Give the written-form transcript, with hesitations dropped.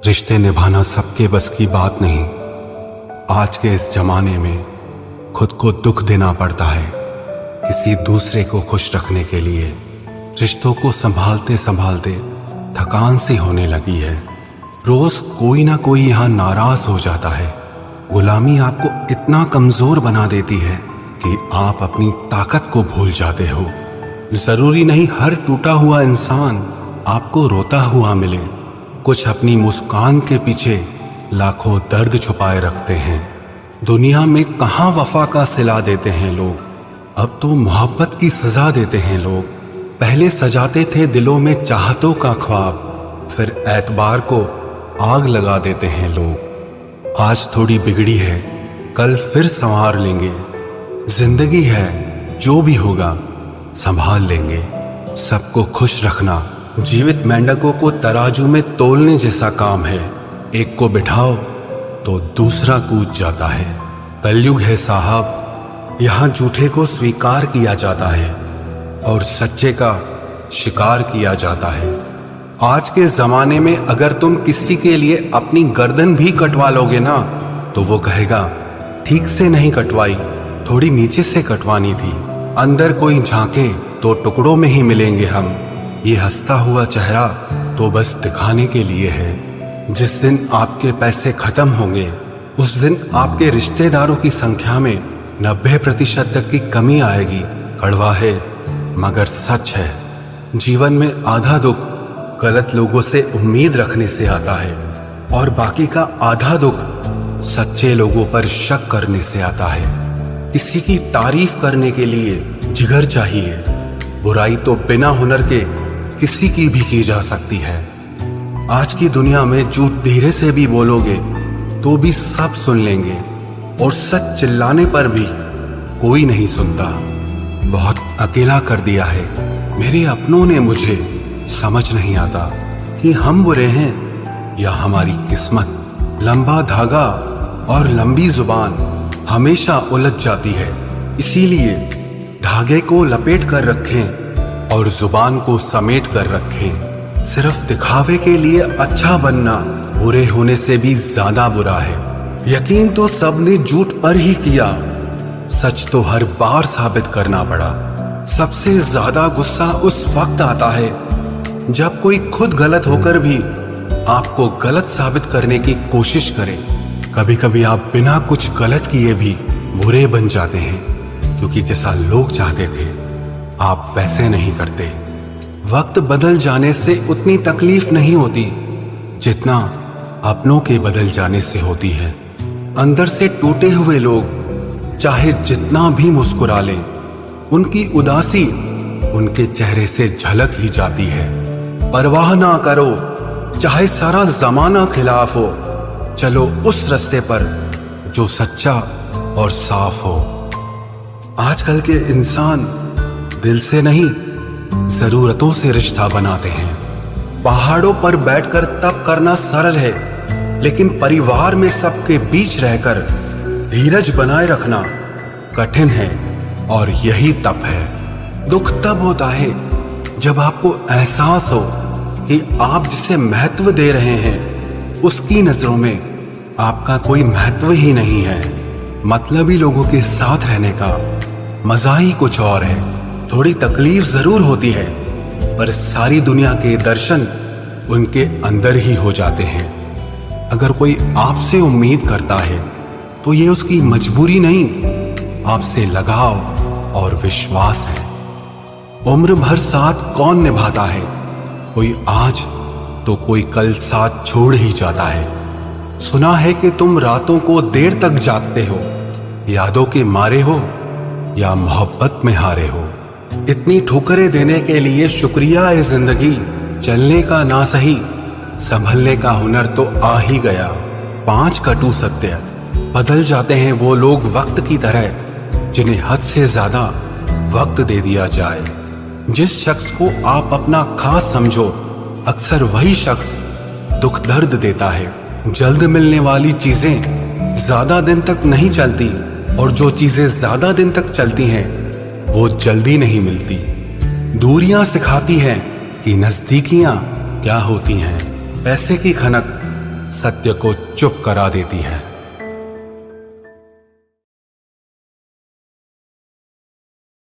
रिश्ते निभाना सबके बस की बात नहीं। आज के इस जमाने में खुद को दुख देना पड़ता है किसी दूसरे को खुश रखने के लिए। रिश्तों को संभालते संभालते थकान सी होने लगी है। रोज कोई ना कोई यहाँ नाराज हो जाता है। गुलामी आपको इतना कमजोर बना देती है कि आप अपनी ताकत को भूल जाते हो। जरूरी नहीं हर टूटा हुआ इंसान आपको रोता हुआ मिले। कुछ अपनी मुस्कान के पीछे लाखों दर्द छुपाए रखते हैं। दुनिया में कहाँ वफा का सिला देते हैं लोग, अब तो मोहब्बत की सजा देते हैं लोग। पहले सजाते थे दिलों में चाहतों का ख्वाब, फिर एतबार को आग लगा देते हैं लोग। आज थोड़ी बिगड़ी है, कल फिर संवार लेंगे। जिंदगी है, जो भी होगा संभाल लेंगे। सबको खुश रखना जीवित मेंढकों को तराजू में तोलने जैसा काम है। एक को बिठाओ तो दूसरा कूद जाता है। कलयुग है साहब, यहाँ झूठे को स्वीकार किया जाता है और सच्चे का शिकार किया जाता है। आज के जमाने में अगर तुम किसी के लिए अपनी गर्दन भी कटवा लोगे ना, तो वो कहेगा ठीक से नहीं कटवाई, थोड़ी नीचे से कटवानी थी। अंदर कोई झांके तो टुकड़ों में ही मिलेंगे हम। ये हंसता हुआ चेहरा तो बस दिखाने के लिए है। जिस दिन आपके पैसे खत्म होंगे, उस दिन आपके रिश्तेदारों की संख्या में 90% तक की कमी आएगी। कड़वा है मगर सच है। जीवन में आधा दुख गलत लोगों से उम्मीद रखने से आता है और बाकी का आधा दुख सच्चे लोगों पर शक करने से आता है। किसी की तारीफ करने के लिए जिगर चाहिए। बुराई तो बिना हुनर के किसी की भी की जा सकती है। आज की दुनिया में झूठ धीरे से भी बोलोगे तो भी सब सुन लेंगे और सच चिल्लाने पर भी कोई नहीं सुनता। बहुत अकेला कर दिया है मेरे अपनों ने मुझे। समझ नहीं आता कि हम बुरे हैं या हमारी किस्मत। लंबा धागा और लंबी जुबान हमेशा उलझ जाती है, इसीलिए धागे को लपेट कर रखें और जुबान को समेट कर रखें। सिर्फ दिखावे के लिए अच्छा बनना बुरे होने से भी ज्यादा बुरा है। यकीन तो सबने झूठ पर ही किया, सच तो हर बार साबित करना पड़ा। सबसे ज्यादा गुस्सा उस वक्त आता है जब कोई खुद गलत होकर भी आपको गलत साबित करने की कोशिश करे। कभी कभी आप बिना कुछ गलत किए भी बुरे बन जाते हैं, क्योंकि जैसा लोग चाहते थे आप वैसे नहीं करते। वक्त बदल जाने से उतनी तकलीफ नहीं होती जितना अपनों के बदल जाने से होती है। अंदर से टूटे हुए लोग चाहे जितना भी मुस्कुरा लें, उनकी उदासी उनके चेहरे से झलक ही जाती है। परवाह ना करो चाहे सारा जमाना खिलाफ हो, चलो उस रास्ते पर जो सच्चा और साफ हो। आजकल के इंसान दिल से नहीं जरूरतों से रिश्ता बनाते हैं। पहाड़ों पर बैठकर तप करना सरल है, लेकिन परिवार में सबके बीच रहकर धीरज बनाए रखना कठिन है और यही तप है। दुख तब होता है जब आपको एहसास हो कि आप जिसे महत्व दे रहे हैं उसकी नजरों में आपका कोई महत्व ही नहीं है। मतलबी लोगों के साथ रहने का मजा ही कुछ और है। थोड़ी तकलीफ जरूर होती है, पर सारी दुनिया के दर्शन उनके अंदर ही हो जाते हैं। अगर कोई आपसे उम्मीद करता है तो ये उसकी मजबूरी नहीं, आपसे लगाव और विश्वास है। उम्र भर साथ कौन निभाता है, कोई आज तो कोई कल साथ छोड़ ही जाता है। सुना है कि तुम रातों को देर तक जागते हो, यादों के मारे हो या मोहब्बत में हारे हो। इतनी ठोकरें देने के लिए शुक्रिया है जिंदगी। चलने का ना सही, संभलने का हुनर तो आ ही गया। 5 कटु सत्य, बदल जाते हैं वो लोग वक्त की तरह जिन्हें हद से ज्यादा वक्त दे दिया जाए। जिस शख्स को आप अपना खास समझो, अक्सर वही शख्स दुख दर्द देता है। जल्द मिलने वाली चीजें ज्यादा दिन तक नहीं चलती और जो चीजें ज्यादा दिन तक चलती हैं वो जल्दी नहीं मिलती। दूरियां सिखाती हैं कि नजदीकियां क्या होती हैं। पैसे की खनक सत्य को चुप करा देती है।